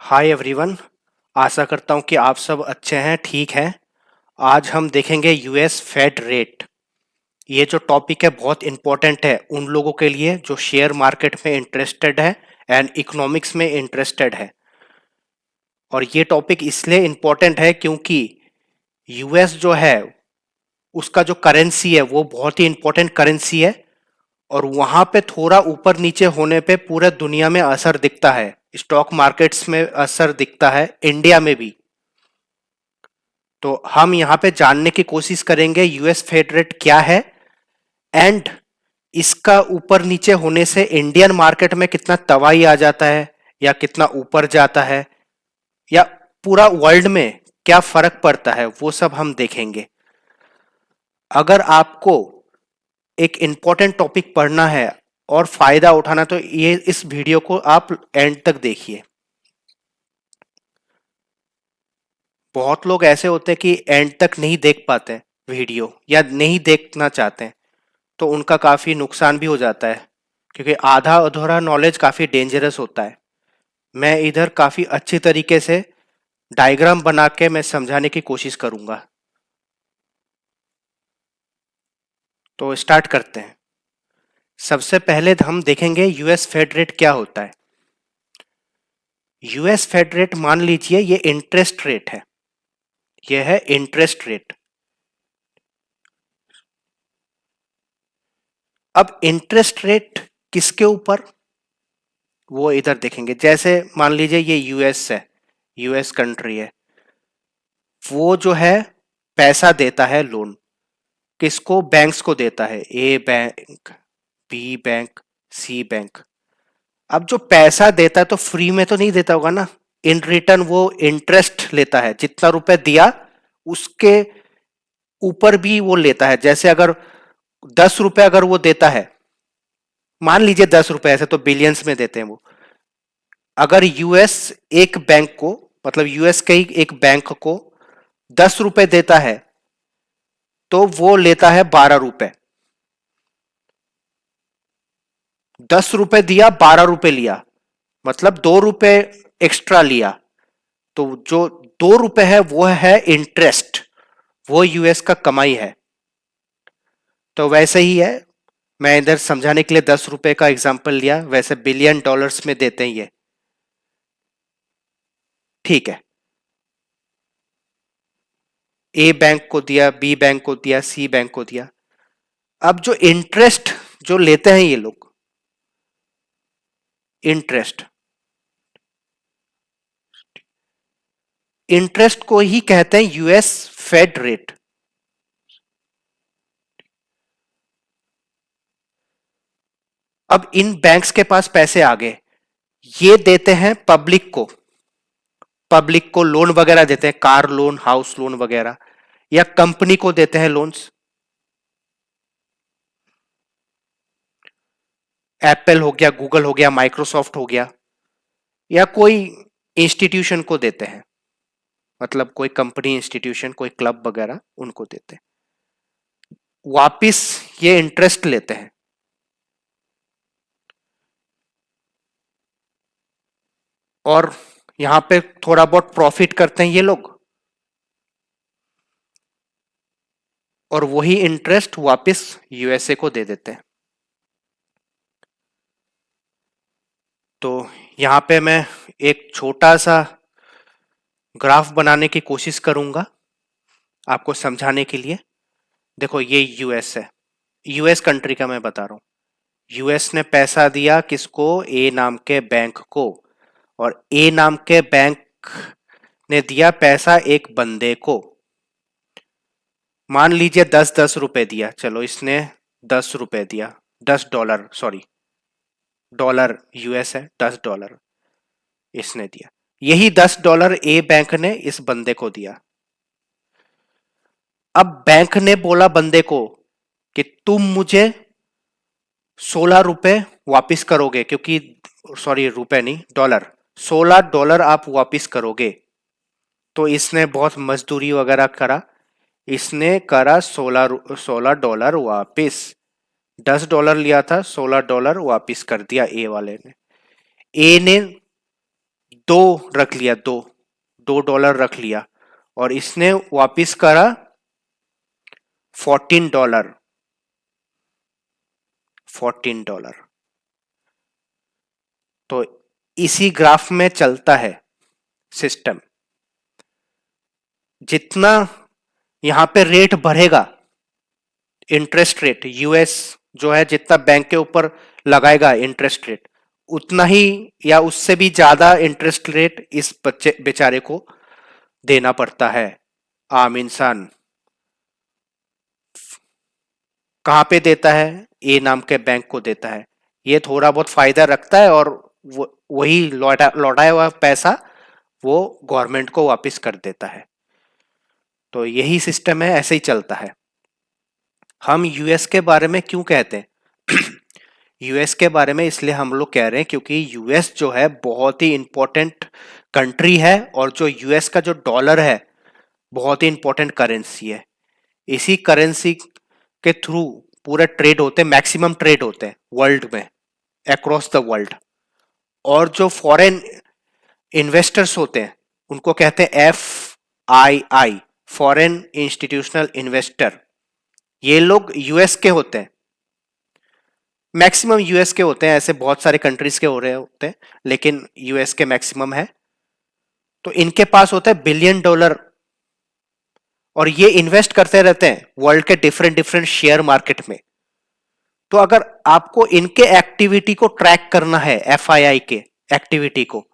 Hi everyone. आशा करता हूँ कि आप सब अच्छे हैं, ठीक हैं। आज हम देखेंगे यूएस फेड रेट। ये जो टॉपिक है बहुत इम्पोर्टेंट है उन लोगों के लिए जो शेयर मार्केट में इंटरेस्टेड है एंड इकोनॉमिक्स में इंटरेस्टेड है। और ये टॉपिक इसलिए इम्पोर्टेंट है क्योंकि यूएस जो है उसका जो करेंसी है वो बहुत ही इम्पोर्टेंट करेंसी है। और वहां पे थोड़ा ऊपर नीचे होने पे पूरे दुनिया में असर दिखता है, स्टॉक मार्केट्स में असर दिखता है, इंडिया में भी। तो हम यहाँ पे जानने की कोशिश करेंगे यूएस फेड रेट क्या है एंड इसका ऊपर नीचे होने से इंडियन मार्केट में कितना तबाही आ जाता है या कितना ऊपर जाता है या पूरा वर्ल्ड में क्या फर्क पड़ता है, वो सब हम देखेंगे। अगर आपको एक इंपॉर्टेंट टॉपिक पढ़ना है और फायदा उठाना तो ये इस वीडियो को आप एंड तक देखिए। बहुत लोग ऐसे होते हैं कि एंड तक नहीं देख पाते हैं वीडियो या नहीं देखना चाहते हैं, तो उनका काफ़ी नुकसान भी हो जाता है क्योंकि आधा अधूरा नॉलेज काफ़ी डेंजरस होता है। मैं इधर काफ़ी अच्छी तरीके से डायग्राम बना के मैं समझाने की कोशिश करूंगा। तो स्टार्ट करते हैं। सबसे पहले हम देखेंगे यूएस फेड रेट क्या होता है। यूएस फेड रेट मान लीजिए ये इंटरेस्ट रेट है, ये है इंटरेस्ट रेट। अब इंटरेस्ट रेट किसके ऊपर, वो इधर देखेंगे। जैसे मान लीजिए ये यूएस है, यूएस कंट्री है, वो जो है पैसा देता है लोन, किसको? बैंक्स को देता है, ए बैंक, बी बैंक, सी बैंक। अब जो पैसा देता है तो फ्री में तो नहीं देता होगा ना, इन रिटर्न वो इंटरेस्ट लेता है। जितना रुपए दिया उसके ऊपर भी वो लेता है। जैसे अगर 10 रुपए अगर वो देता है, मान लीजिए 10 रुपए, ऐसे तो बिलियंस में देते हैं वो। अगर यूएस एक बैंक को, मतलब यूएस के ही एक बैंक को 10 रुपए देता है तो वो लेता है 12 रुपए। 10 रुपए दिया, 12 रुपए लिया, मतलब 2 रुपए एक्स्ट्रा लिया। तो जो 2 रुपए है वो है इंटरेस्ट, वो यूएस का कमाई है। तो वैसे ही है, मैं इधर समझाने के लिए 10 रुपए का एग्जांपल लिया, वैसे बिलियन डॉलर्स में देते हैं ये। ठीक है, ए बैंक को दिया, बी बैंक को दिया, सी बैंक को दिया। अब जो इंटरेस्ट जो लेते हैं ये लोग, इंटरेस्ट, इंटरेस्ट को ही कहते हैं यूएस फेड रेट। अब इन बैंक्स के पास पैसे आ गए, ये देते हैं पब्लिक को। पब्लिक को लोन वगैरह देते हैं, कार लोन, हाउस लोन वगैरह, या कंपनी को देते हैं लोन्स। एप्पल हो गया, गूगल हो गया, माइक्रोसॉफ्ट हो गया, या कोई इंस्टीट्यूशन को देते हैं, मतलब कोई कंपनी, इंस्टीट्यूशन, कोई क्लब वगैरह, उनको देते हैं। वापिस ये इंटरेस्ट लेते हैं और यहां पे थोड़ा बहुत प्रॉफिट करते हैं ये लोग, और वही इंटरेस्ट वापस यूएसए को दे देते हैं। तो यहां पे मैं एक छोटा सा ग्राफ बनाने की कोशिश करूंगा आपको समझाने के लिए। देखो ये यूएस है, यूएस कंट्री का मैं बता रहा हूं। यूएस ने पैसा दिया किसको? ए नाम के बैंक को। और ए नाम के बैंक ने दिया पैसा एक बंदे को। मान लीजिए 10-10 रुपए दिया, चलो इसने 10 रुपए दिया, $10, सॉरी, डॉलर, यूएस है, $10 इसने दिया। यही $10 ए बैंक ने इस बंदे को दिया। अब बैंक ने बोला बंदे को कि तुम मुझे 16 रुपए वापिस करोगे, क्योंकि, सॉरी रुपए नहीं, डॉलर, $16 आप वापिस करोगे। तो इसने बहुत मजदूरी वगैरह करा, इसने करा $16 वापिस। $10 लिया था, $16 वापिस कर दिया ए वाले ने। ए ने दो रख लिया, दो $2 रख लिया और इसने वापिस करा $14, $14। तो इसी ग्राफ में चलता है सिस्टम। जितना यहां पे रेट बढ़ेगा, इंटरेस्ट रेट यूएस जो है जितना बैंक के ऊपर लगाएगा इंटरेस्ट रेट, उतना ही या उससे भी ज्यादा इंटरेस्ट रेट इस बच्चे बेचारे को देना पड़ता है। आम इंसान कहाँ पे देता है? ए नाम के बैंक को देता है। ये थोड़ा बहुत फायदा रखता है और वही लौटाया हुआ पैसा वो गवर्नमेंट को वापस कर देता है। तो यही सिस्टम है, ऐसे ही चलता है। हम यूएस के बारे में क्यों कहते हैं? यूएस के बारे में इसलिए हम लोग कह रहे हैं क्योंकि यूएस जो है बहुत ही इंपॉर्टेंट कंट्री है और जो यूएस का जो डॉलर है बहुत ही इंपॉर्टेंट करेंसी है। इसी करेंसी के थ्रू पूरे ट्रेड होते हैं, मैक्सिमम ट्रेड होते हैं वर्ल्ड में, अक्रॉस द वर्ल्ड। और जो फॉरेन इन्वेस्टर्स होते हैं उनको कहते हैं FII, फॉरेन इंस्टीट्यूशनल इन्वेस्टर। ये लोग यूएस के होते हैं, मैक्सिमम यूएस के होते हैं, ऐसे बहुत सारे कंट्रीज के हो रहे होते हैं लेकिन यूएस के मैक्सिमम है। तो इनके पास होता है $1 बिलियन और ये इन्वेस्ट करते रहते हैं वर्ल्ड के डिफरेंट डिफरेंट शेयर मार्केट में। तो अगर आपको इनके एक्टिविटी को ट्रैक करना है, FII के एक्टिविटी को,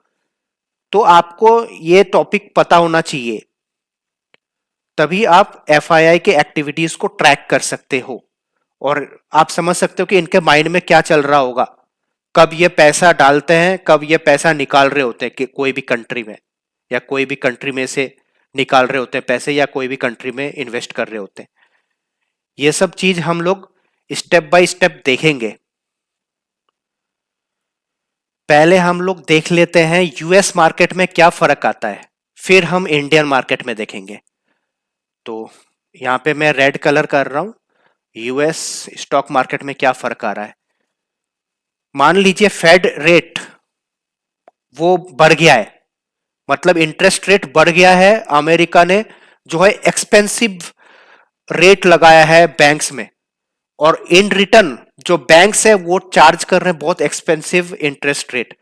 तो आपको ये टॉपिक पता होना चाहिए, तभी आप FII के एक्टिविटीज को ट्रैक कर सकते हो और आप समझ सकते हो कि इनके माइंड में क्या चल रहा होगा, कब ये पैसा डालते हैं, कब ये पैसा निकाल रहे होते हैं कि कोई भी कंट्री में, या कोई भी कंट्री में से निकाल रहे होते हैं पैसे, या कोई भी कंट्री में इन्वेस्ट कर रहे होते हैं। ये सब चीज हम लोग स्टेप बाय स्टेप देखेंगे। पहले हम लोग देख लेते हैं यूएस मार्केट में क्या फर्क आता है, फिर हम इंडियन मार्केट में देखेंगे। तो यहां पे मैं रेड कलर कर रहा हूं, यूएस स्टॉक मार्केट में क्या फर्क आ रहा है। मान लीजिए फेड रेट वो बढ़ गया है, मतलब इंटरेस्ट रेट बढ़ गया है, अमेरिका ने जो है एक्सपेंसिव रेट लगाया है बैंक्स में, और इन रिटर्न जो बैंक्स है वो चार्ज कर रहे हैं बहुत एक्सपेंसिव इंटरेस्ट रेट।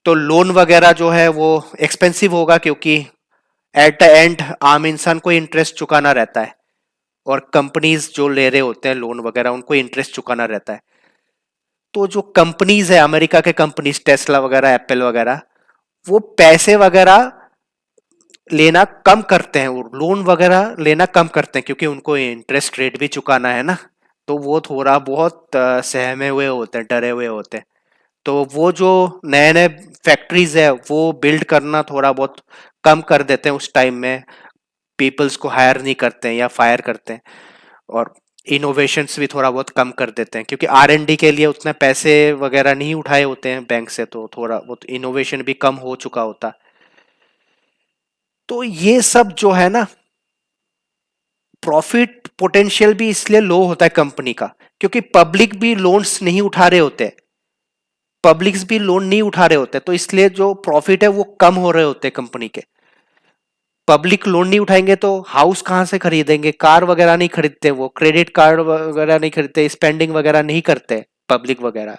तो लोन वगैरह जो है वो एक्सपेंसिव होगा क्योंकि एट द एंड आम इंसान को इंटरेस्ट चुकाना रहता है और कंपनीज जो ले रहे होते हैं लोन वगैरह उनको इंटरेस्ट चुकाना रहता है। तो जो कंपनीज है अमेरिका के, कंपनीज टेस्ला वगैरह, एप्पल वगैरह, वो पैसे वगैरह लेना कम करते हैं और लोन वगैरह लेना कम करते हैं क्योंकि उनको इंटरेस्ट रेट भी चुकाना है ना। तो वो थोड़ा बहुत सहमे हुए होते हैं, डरे हुए होते हैं। तो वो जो नए नए फैक्ट्रीज है वो बिल्ड करना थोड़ा बहुत कम कर देते हैं उस टाइम में, पीपल्स को हायर नहीं करते हैं या फायर करते हैं, और इनोवेशंस भी थोड़ा बहुत कम कर देते हैं क्योंकि R&D के लिए उतने पैसे वगैरह नहीं उठाए होते हैं बैंक से, तो थोड़ा बहुत इनोवेशन भी कम हो चुका होता। तो ये सब जो है ना, प्रॉफिट पोटेंशियल भी इसलिए लो होता है कंपनी का क्योंकि पब्लिक भी लोन्स नहीं उठा रहे होते, पब्लिक्स भी लोन नहीं उठा रहे होते, तो इसलिए जो प्रॉफिट है वो कम हो रहे होते कंपनी के। पब्लिक लोन नहीं उठाएंगे तो हाउस कहां से खरीदेंगे, कार वगैरह नहीं खरीदते, वो क्रेडिट कार्ड वगैरह नहीं खरीदते, स्पेंडिंग वगैरह नहीं करते पब्लिक वगैरह।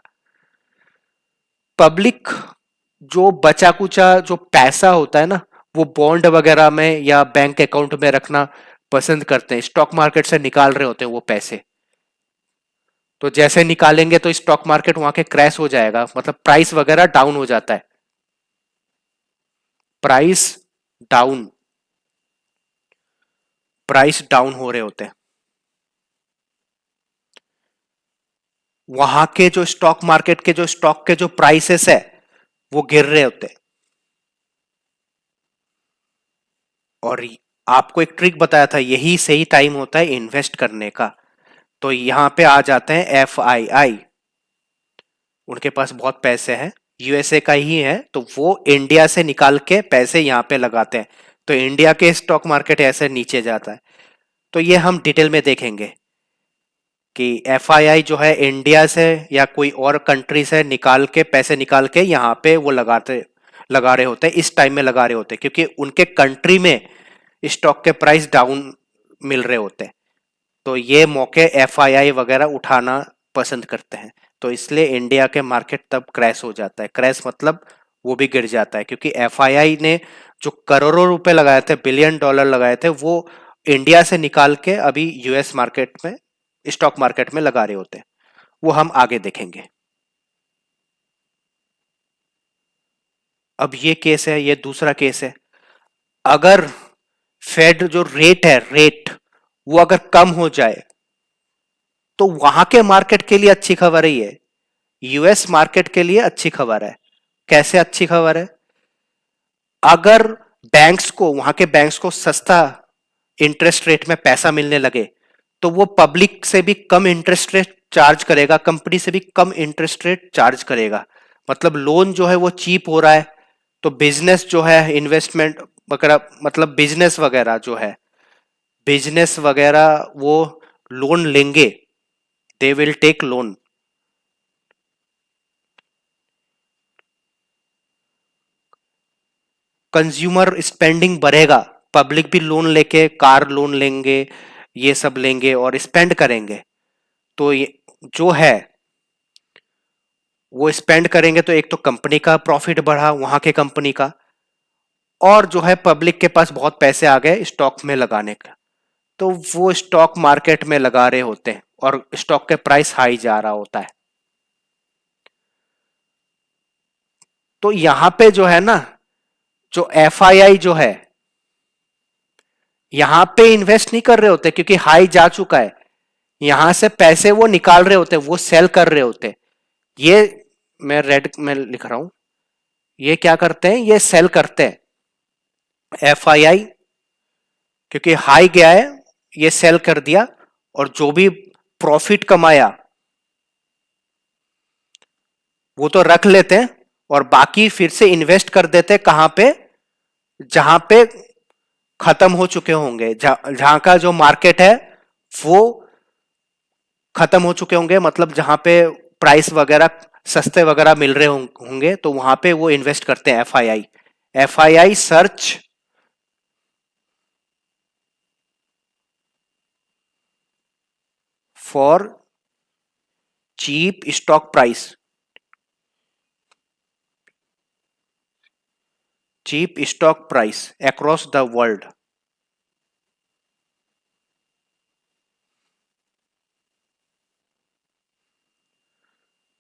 पब्लिक जो बचा कुचा जो पैसा होता है ना, वो बॉन्ड वगैरह में या बैंक अकाउंट में रखना पसंद करते हैं, स्टॉक मार्केट से निकाल रहे होते हैं वो पैसे। तो जैसे निकालेंगे तो स्टॉक मार्केट वहां के क्रैश हो जाएगा, मतलब प्राइस वगैरह डाउन हो जाता है, प्राइस डाउन, प्राइस डाउन हो रहे होते हैं, वहां के जो स्टॉक मार्केट के जो स्टॉक के जो प्राइसेस है वो गिर रहे होते हैं। और आपको एक ट्रिक बताया था, यही सही टाइम होता है इन्वेस्ट करने का। तो यहां पे आ जाते हैं FII, उनके पास बहुत पैसे हैं, यूएसए का ही है, तो वो इंडिया से निकाल के पैसे यहां पे लगाते हैं, तो इंडिया के स्टॉक मार्केट ऐसे नीचे जाता है। तो ये हम डिटेल में देखेंगे। कि एफआईआई जो है इंडिया से या कोई और कंट्री से निकाल के पैसे निकाल के यहाँ पे वो लगा रहे होते हैं, इस टाइम में लगा रहे होते हैं क्योंकि उनके कंट्री में स्टॉक के प्राइस डाउन मिल रहे होते हैं। तो ये मौके एफआईआई वगैरह उठाना पसंद करते हैं। तो इसलिए इंडिया के मार्केट तब क्रैश हो जाता है। क्रैश मतलब वो भी गिर जाता है क्योंकि एफआईआई ने जो करोड़ों रुपए लगाए थे, बिलियन डॉलर लगाए थे, वो इंडिया से निकाल के अभी यूएस मार्केट में, स्टॉक मार्केट में लगा रहे होते हैं। वो हम आगे देखेंगे। अब ये केस है, ये दूसरा केस है। अगर फेड जो रेट है, रेट वो अगर कम हो जाए तो वहां के मार्केट के लिए अच्छी खबर ही है, यूएस मार्केट के लिए अच्छी खबर है। कैसे अच्छी खबर है? अगर बैंक्स को, वहां के बैंक्स को सस्ता इंटरेस्ट रेट में पैसा मिलने लगे तो वो पब्लिक से भी कम इंटरेस्ट रेट चार्ज करेगा, कंपनी से भी कम इंटरेस्ट रेट चार्ज करेगा। मतलब लोन जो है वो चीप हो रहा है। तो बिजनेस जो है, इन्वेस्टमेंट वगैरह, मतलब बिजनेस वगैरह जो है, बिजनेस वगैरह वो लोन लेंगे, they will take loan. Consumer spending बढ़ेगा, पब्लिक भी लोन लेके कार लोन लेंगे, ये सब लेंगे और स्पेंड करेंगे। तो ये जो है वो स्पेंड करेंगे तो एक तो कंपनी का प्रॉफिट बढ़ा, वहां के कंपनी का, और जो है पब्लिक के पास बहुत पैसे आ गए स्टॉक में लगाने का। तो वो स्टॉक मार्केट में लगा रहे होते हैं और स्टॉक के प्राइस हाई जा रहा होता है। तो यहां पे जो है ना, जो एफआईआई जो है, यहां पे इन्वेस्ट नहीं कर रहे होते क्योंकि हाई जा चुका है। यहां से पैसे वो निकाल रहे होते, वो सेल कर रहे होते। ये मैं रेड में लिख रहा हूं, ये क्या करते हैं, ये सेल करते हैं एफआईआई, क्योंकि हाई गया है, ये सेल कर दिया, और जो भी प्रॉफिट कमाया वो तो रख लेते हैं और बाकी फिर से इन्वेस्ट कर देते हैं कहां पे, जहां पे खत्म हो चुके होंगे, जहां का जो मार्केट है वो खत्म हो चुके होंगे, मतलब जहां पे प्राइस वगैरह सस्ते वगैरह मिल रहे होंगे, तो वहां पे वो इन्वेस्ट करते हैं FII. FII search for cheap stock price, cheap stock price across the world.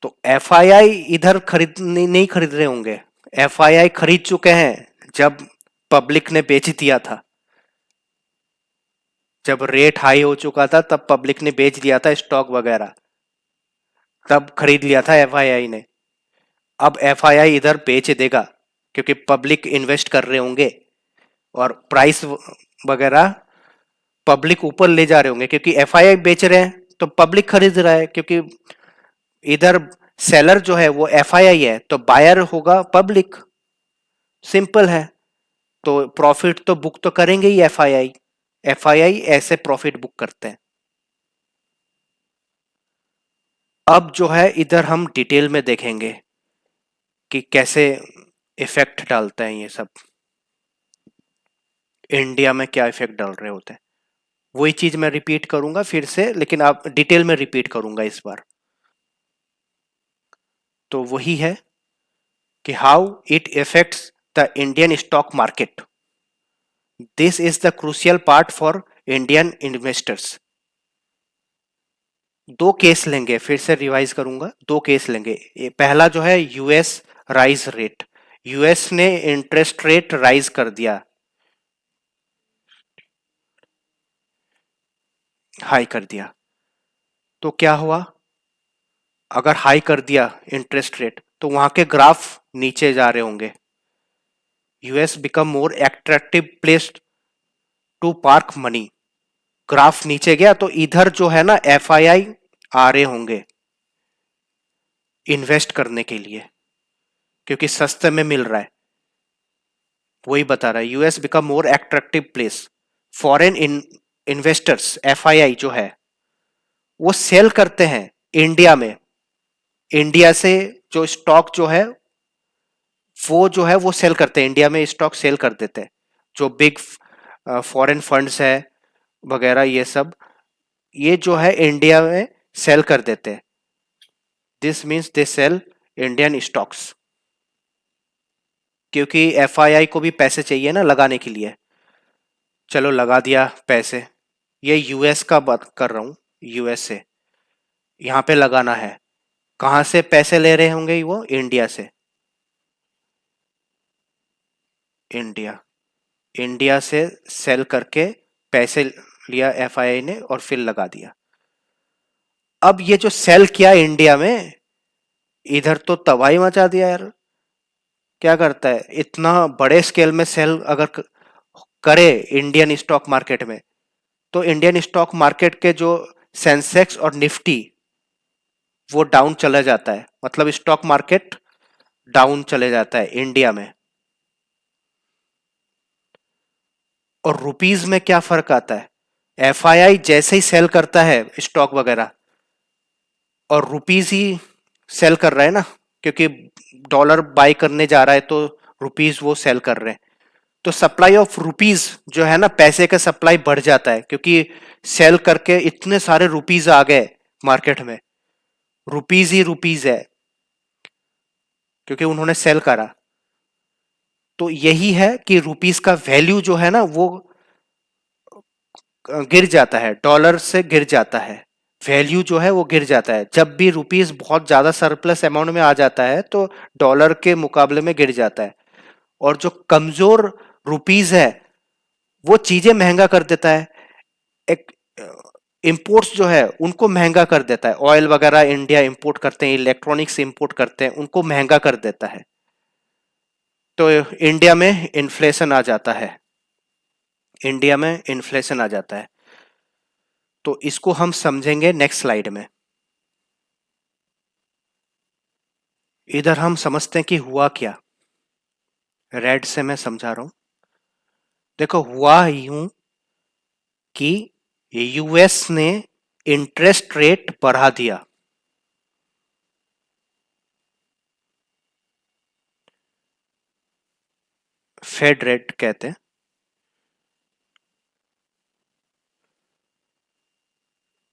तो एफआईआई इधर खरीद नहीं खरीद रहे होंगे, एफआईआई खरीद चुके हैं जब पब्लिक ने बेच दिया था। जब रेट हाई हो चुका था तब पब्लिक ने बेच दिया था स्टॉक वगैरह, तब खरीद लिया था एफआईआई ने। अब एफआईआई इधर बेच देगा क्योंकि पब्लिक इन्वेस्ट कर रहे होंगे और प्राइस वगैरह पब्लिक ऊपर ले जा रहे होंगे, क्योंकि एफआईआई बेच रहे हैं तो पब्लिक खरीद रहा है, क्योंकि इधर सेलर जो है वो एफआईआई है तो बायर होगा पब्लिक, सिंपल है। तो प्रॉफिट तो बुक तो करेंगे ही एफआईआई, एफआईआई ऐसे प्रॉफिट बुक करते हैं। अब जो है इधर हम डिटेल में देखेंगे कि कैसे इफेक्ट डालते हैं ये सब, इंडिया में क्या इफेक्ट डाल रहे होते हैं। वही चीज मैं रिपीट करूंगा फिर से, लेकिन आप डिटेल में रिपीट करूंगा इस बार। तो वही है कि how it effects the Indian stock market. This is the crucial part for Indian investors. दो केस लेंगे, फिर से रिवाइज करूंगा, दो केस लेंगे। पहला जो है यूएस राइज रेट, यूएस ने इंटरेस्ट रेट राइज कर दिया, हाई कर दिया। तो क्या हुआ, अगर हाई कर दिया इंटरेस्ट रेट तो वहां के ग्राफ नीचे जा रहे होंगे। US become more attractive place to park money, graph नीचे गया तो इधर जो है ना एफआईआई आ रहे होंगे इन्वेस्ट करने के लिए, क्योंकि सस्ते में मिल रहा है। वही बता रहा है, US become more attractive place, foreign in investors, FII जो है वो सेल करते हैं इंडिया में। इंडिया से जो स्टॉक जो है वो सेल करते हैं, इंडिया में स्टॉक सेल कर देते हैं। जो बिग फॉरेन फंड्स है वगैरह, ये सब ये जो है इंडिया में सेल कर देते हैं। This means they sell Indian stocks, क्योंकि एफआईआई को भी पैसे चाहिए ना लगाने के लिए। चलो लगा दिया पैसे। ये यूएस का बात कर रहा हूँ, यूएस से यहाँ पे लगाना है। कहाँ से पैसे ले रहे होंगे वो? इंडिया से। इंडिया, इंडिया से सेल करके पैसे लिया एफआईआई ने और फिर लगा दिया। अब ये जो सेल किया इंडिया में, इधर तो तबाही मचा दिया यार। क्या करता है इतना बड़े स्केल में सेल अगर करे इंडियन स्टॉक मार्केट में, तो इंडियन स्टॉक मार्केट के जो सेंसेक्स और निफ्टी वो डाउन चला जाता है, मतलब स्टॉक मार्केट डाउन चले जाता है इंडिया में। और रुपीज में क्या फर्क आता है? एफआईआई जैसे ही सेल करता है स्टॉक वगैरह, और रुपीज ही सेल कर रहा है ना, क्योंकि डॉलर बाय करने जा रहा है तो रुपीज वो सेल कर रहे हैं। तो सप्लाई ऑफ रुपीज जो है ना, पैसे का सप्लाई बढ़ जाता है, क्योंकि सेल करके इतने सारे रुपीज आ गए मार्केट में। रुपीज ही रुपीज है क्योंकि उन्होंने सेल करा। तो यही है कि रुपीज का वैल्यू जो है ना वो गिर जाता है, डॉलर से गिर जाता है। वैल्यू जो है वो गिर जाता है जब भी रुपीस बहुत ज्यादा सरप्लस अमाउंट में आ जाता है, तो डॉलर के मुकाबले में गिर जाता है। और जो कमजोर रुपीस है वो चीजें महंगा कर देता है। एक इंपोर्ट्स जो है उनको महंगा कर देता है। ऑयल वगैरह इंडिया इंपोर्ट करते हैं, इलेक्ट्रॉनिक्स इंपोर्ट करते हैं, उनको महंगा कर देता है। तो इंडिया में इन्फ्लेशन आ जाता है, इंडिया में इन्फ्लेशन आ जाता है। तो इसको हम समझेंगे नेक्स्ट स्लाइड में। इधर हम समझते हैं कि हुआ क्या। रेड से मैं समझा रहा हूं। देखो हुआ यूं कि यूएस ने इंटरेस्ट रेट बढ़ा दिया। फेड रेट कहते हैं।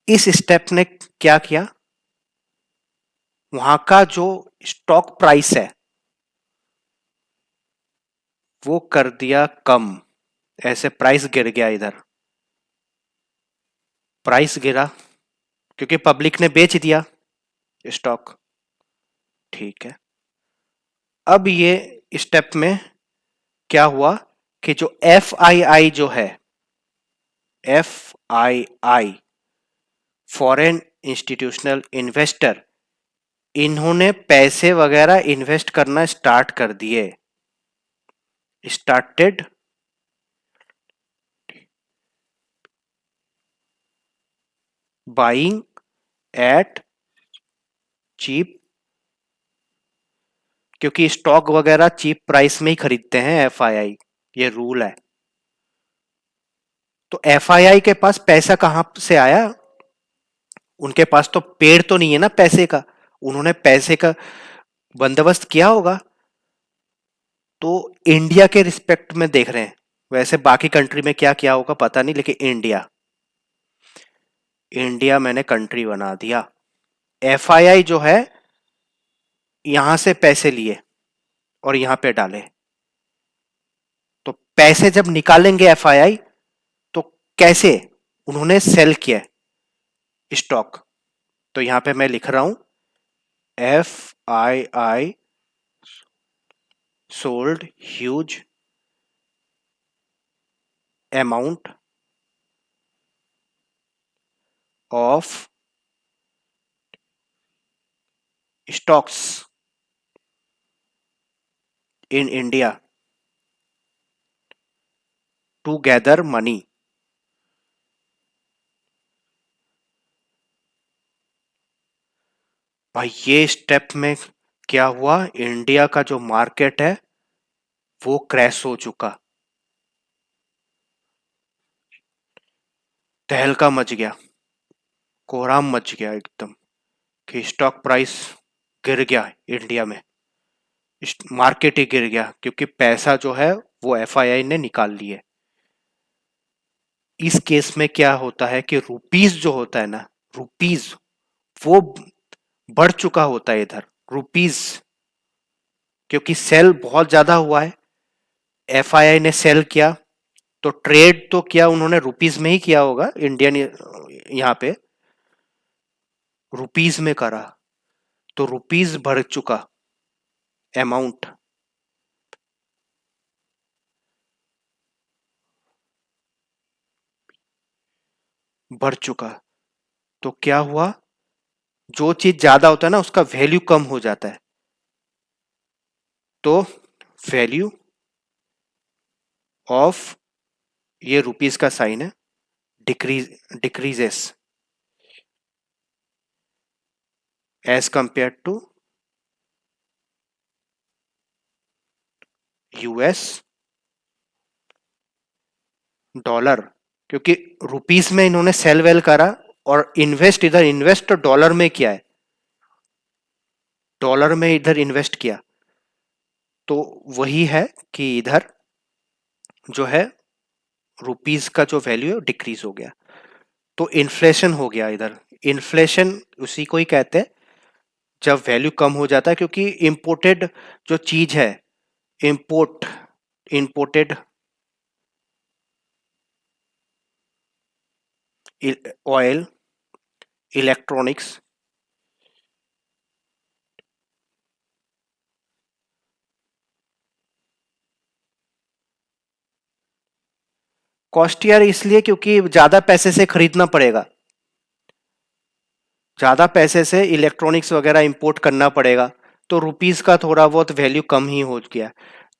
इस स्टेप ने क्या किया? वहां का जो स्टॉक प्राइस है वो कर दिया कम। ऐसे प्राइस गिर गया इधर। प्राइस गिरा क्योंकि पब्लिक ने बेच दिया स्टॉक। ठीक है। अब ये स्टेप में क्या हुआ कि जो एफ आई आई जो है, F I I, foreign institutional investor, इन्होंने पैसे वगैरह इन्वेस्ट करना स्टार्ट कर दिए। स्टार्टेड बाइंग एट चीप, क्योंकि स्टॉक वगैरह चीप प्राइस में ही खरीदते हैं एफआईआई, ये रूल है। तो एफआईआई के पास पैसा कहां से आया? उनके पास तो पेड़ तो नहीं है ना पैसे का, उन्होंने पैसे का बंदोबस्त किया होगा। तो इंडिया के रिस्पेक्ट में देख रहे हैं। वैसे बाकी कंट्री में क्या किया होगा पता नहीं, लेकिन इंडिया, इंडिया मैंने कंट्री बना दिया। एफआईआई जो है यहां से पैसे लिए और यहां पे डाले। तो पैसे जब निकालेंगे एफआईआई, तो कैसे? उन्होंने सेल किया स्टॉक। तो यहां पे मैं लिख रहा हूं F I I sold huge amount of stocks in India to gather money. भाई ये स्टेप में क्या हुआ? इंडिया का जो मार्केट है वो क्रैश हो चुका, तहलका मच गया। कोहराम मच गया एकदम कि स्टॉक प्राइस गिर गया इंडिया में। मार्केट ही गिर गया क्योंकि पैसा जो है वो एफआईआई ने निकाल लिए। इस केस में क्या होता है कि रुपीस जो होता है ना, रुपीस वो बढ़ चुका होता है इधर, रुपीस, क्योंकि सेल बहुत ज्यादा हुआ है। एफआईआई ने सेल किया तो ट्रेड तो किया उन्होंने रुपीस में ही किया होगा, इंडियन यहाँ पे रुपीस में करा, तो रुपीस बढ़ चुका अमाउंट। बढ़ चुका तो क्या हुआ, जो चीज ज्यादा होता है ना उसका वैल्यू कम हो जाता है, तो वैल्यू ऑफ, ये रुपीस का साइन है, decrease, decreases as compare to US dollar, क्योंकि रुपीस में इन्होंने सेल वेल करा और इन्वेस्ट, इधर इन्वेस्ट डॉलर में किया है, डॉलर में इधर इन्वेस्ट किया, तो वही है कि इधर जो है रुपीस का जो वैल्यू है डिक्रीज हो गया, तो इन्फ्लेशन हो गया इधर। इन्फ्लेशन उसी को ही कहते हैं जब वैल्यू कम हो जाता है, क्योंकि इंपोर्टेड जो चीज है, इंपोर्ट, इंपोर्टेड ऑयल, इलेक्ट्रॉनिक्स, कॉस्टियर इसलिए क्योंकि ज्यादा पैसे से खरीदना पड़ेगा, ज्यादा पैसे से इलेक्ट्रॉनिक्स वगैरह इंपोर्ट करना पड़ेगा, तो रुपीस का थोड़ा बहुत वैल्यू कम ही हो गया।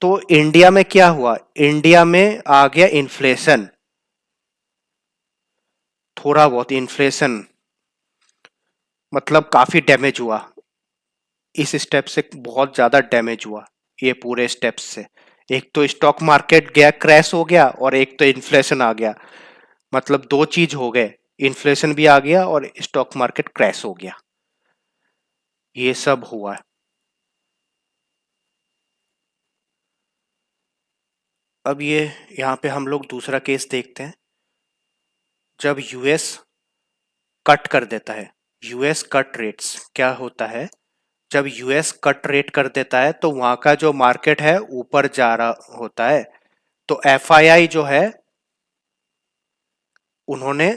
तो इंडिया में क्या हुआ, इंडिया में आ गया इन्फ्लेशन, थोड़ा बहुत इन्फ्लेशन, मतलब काफी डैमेज हुआ, इस स्टेप से बहुत ज्यादा डैमेज हुआ, ये पूरे स्टेप्स से। एक तो स्टॉक मार्केट गया, क्रैश हो गया, और एक तो इन्फ्लेशन आ गया, मतलब दो चीज हो गए, इन्फ्लेशन भी आ गया और स्टॉक मार्केट क्रैश हो गया, ये सब हुआ। अब ये यहाँ पे हम लोग दूसरा केस देखते हैं, जब यूएस कट कर देता है, यूएस कट रेट्स क्या होता है, जब यूएस कट रेट कर देता है तो वहां का जो मार्केट है ऊपर जा रहा होता है, तो एफआईआई जो है उन्होंने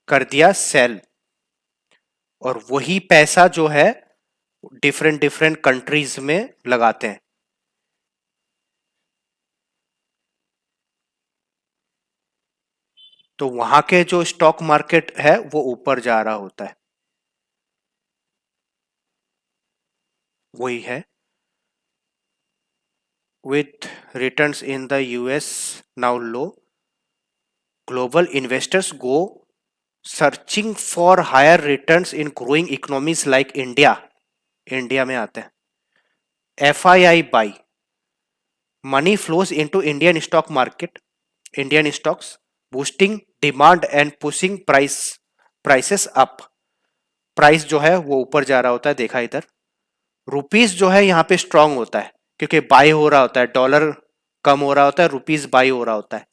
कर दिया सेल, और वही पैसा जो है डिफरेंट डिफरेंट कंट्रीज में लगाते हैं, तो वहां के जो स्टॉक मार्केट है वो ऊपर जा रहा होता है, वही है। With returns in the US now low, global investors go searching for higher returns in growing economies like India. India में आते हैं, FII buy, money flows into Indian stock market, Indian stocks, boosting demand and pushing prices up. Price जो है वो ऊपर जा रहा होता है, देखा इधर। रुपीस जो है यहाँ पे स्ट्रांग होता है क्योंकि बाय हो रहा होता है, डॉलर कम हो रहा होता है, रुपीस बाय हो रहा होता है।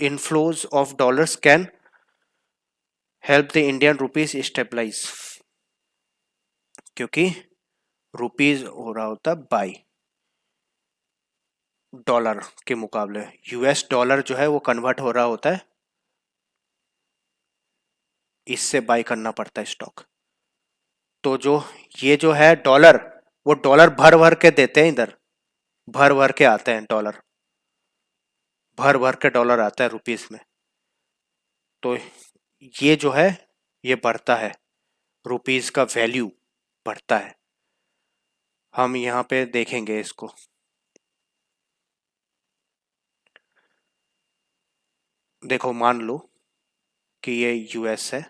Inflows of dollars can help the Indian rupees stabilize, क्योंकि रुपीज हो रहा होता है बाई डॉलर के मुकाबले, यूएस डॉलर जो है वो कन्वर्ट हो रहा होता है, इससे बाई करना पड़ता है स्टॉक। तो जो ये जो है डॉलर, वो डॉलर भर भर के देते हैं इधर, भर भर के आते हैं डॉलर, भर भर के डॉलर आता है रुपीस में, तो ये जो है ये बढ़ता है, रुपीस का वैल्यू बढ़ता है। हम यहाँ पे देखेंगे इसको, देखो मान लो कि ये यूएस है,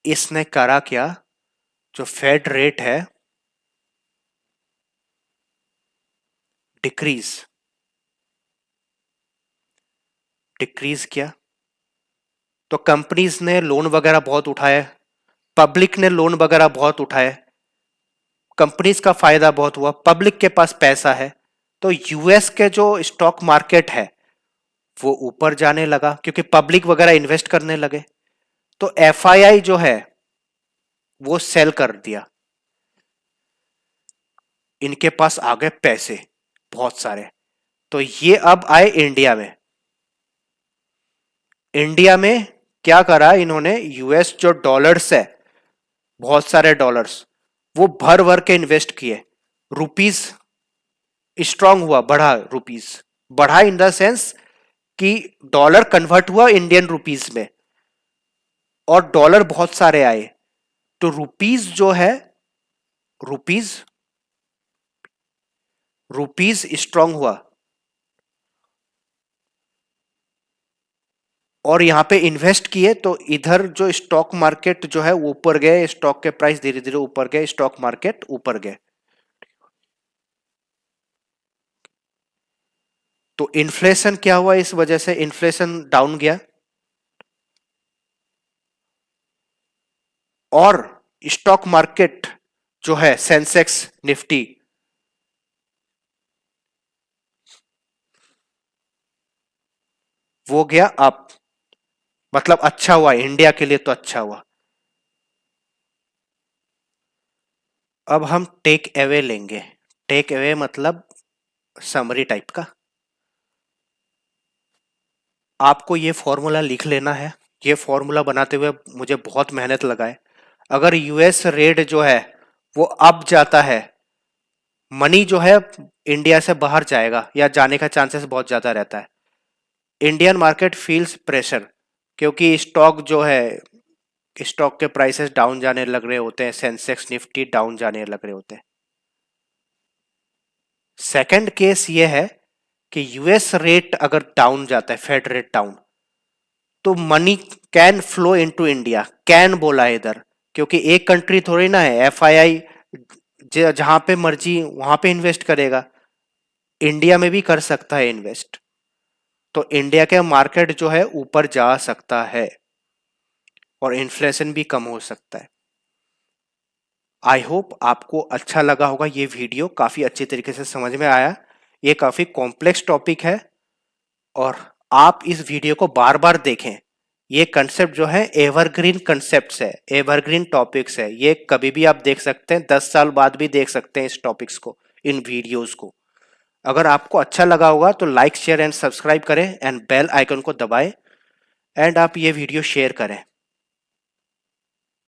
इसने करा क्या, जो फेड रेट है डिक्रीज, डिक्रीज किया, तो कंपनीज ने लोन वगैरह बहुत उठाए, पब्लिक ने लोन वगैरह बहुत उठाए, कंपनीज का फायदा बहुत हुआ, पब्लिक के पास पैसा है, तो यूएस के जो स्टॉक मार्केट है वो ऊपर जाने लगा क्योंकि पब्लिक वगैरह इन्वेस्ट करने लगे। तो एफआईआई जो है वो सेल कर दिया, इनके पास आ गए पैसे बहुत सारे। तो ये अब आए इंडिया में। इंडिया में क्या करा इन्होंने, यूएस जो डॉलर्स है, बहुत सारे डॉलर्स, वो भर भर के इन्वेस्ट किए। रुपीस स्ट्रांग हुआ, बढ़ा, रुपीस बढ़ा इन द सेंस कि डॉलर कन्वर्ट हुआ इंडियन रुपीस में और डॉलर बहुत सारे आए। तो रुपीस जो है, रुपीस रुपीस स्ट्रांग हुआ और यहां पे इन्वेस्ट किए, तो इधर जो स्टॉक मार्केट जो है वो ऊपर गए, स्टॉक के प्राइस धीरे धीरे ऊपर गए, स्टॉक मार्केट ऊपर गए। तो इन्फ्लेशन क्या हुआ, इस वजह से इन्फ्लेशन डाउन गया और स्टॉक मार्केट जो है सेंसेक्स निफ्टी वो गया अप। मतलब अच्छा हुआ इंडिया के लिए, तो अच्छा हुआ। अब हम टेक अवे लेंगे। टेक अवे मतलब समरी टाइप का। आपको ये फॉर्मूला लिख लेना है। ये फॉर्मूला बनाते हुए मुझे बहुत मेहनत लगा है। अगर यूएस रेट जो है वो अप जाता है, मनी जो है इंडिया से बाहर जाएगा या जाने का चांसेस बहुत ज्यादा रहता है। इंडियन मार्केट फील्स प्रेशर क्योंकि स्टॉक जो है, स्टॉक के प्राइसेस डाउन जाने लग रहे होते हैं, सेंसेक्स निफ्टी डाउन जाने लग रहे होते हैं। सेकंड केस ये है कि यूएस रेट अगर डाउन जाता है, फेड रेट डाउन, तो money can flow into India. Can बोला है इधर क्योंकि एक कंट्री थोड़ी ना है, एफआईआई जहां पे मर्जी वहां पे इन्वेस्ट करेगा, इंडिया में भी कर सकता है इन्वेस्ट। तो इंडिया के मार्केट जो है ऊपर जा सकता है और इन्फ्लेशन भी कम हो सकता है। आई होप आपको अच्छा लगा होगा, ये वीडियो काफी अच्छी तरीके से समझ में आया। ये काफी कॉम्प्लेक्स टॉपिक है और आप इस वीडियो को बार बार देखें। ये कंसेप्ट जो है एवरग्रीन कंसेप्ट्स है, एवरग्रीन टॉपिक्स है। ये कभी भी आप देख सकते हैं, 10 साल बाद भी देख सकते हैं इस टॉपिक्स को, इन वीडियोस को। अगर आपको अच्छा लगा होगा तो लाइक शेयर एंड सब्सक्राइब करें एंड बेल आइकन को दबाएं एंड आप ये वीडियो शेयर करें।